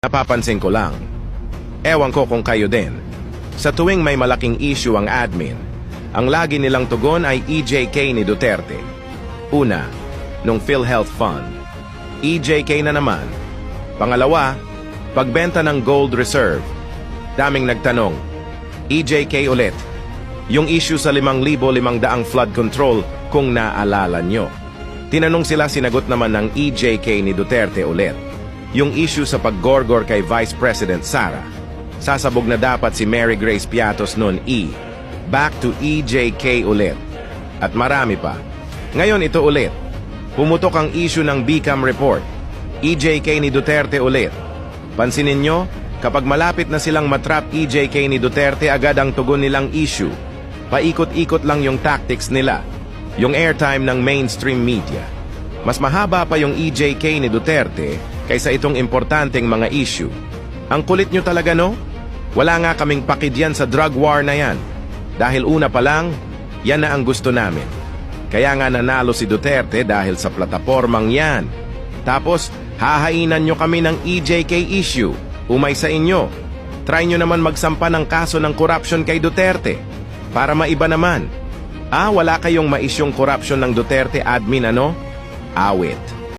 Napapansin ko lang. Ewan ko kung kayo din. Sa tuwing may malaking issue ang admin, ang lagi nilang tugon ay EJK ni Duterte. Una, nung PhilHealth Fund. EJK na naman. Pangalawa, pagbenta ng gold reserve. Daming nagtanong, EJK ulit. Yung issue sa 5,500 flood control kung naalala nyo. Tinanong sila, sinagot naman ng EJK ni Duterte ulit. Yung issue sa paggorgor kay Vice President Sara. Sasabog na dapat si Mary Grace Piatos noon Back to EJK ulit. At marami pa. Ngayon ito ulit. Pumutok ang issue ng BICAM report. EJK ni Duterte ulit. Pansinin nyo, kapag malapit na silang matrap EJK ni Duterte, agad ang tugon nilang issue. Paikot-ikot lang yung tactics nila. Yung airtime ng mainstream media. Mas mahaba pa yung EJK ni Duterte kaysa itong importanteng mga issue. Ang kulit nyo talaga, no? Wala nga kaming pakidyan sa drug war na yan. Dahil una pa lang, yan na ang gusto namin. Kaya nga nanalo si Duterte dahil sa platapormang yan. Tapos, hahainan nyo kami ng EJK issue. Umay sa inyo. Try nyo naman magsampa ng kaso ng corruption kay Duterte. Para maiba naman. Wala kayong maisyong corruption ng Duterte admin, ano? Awit.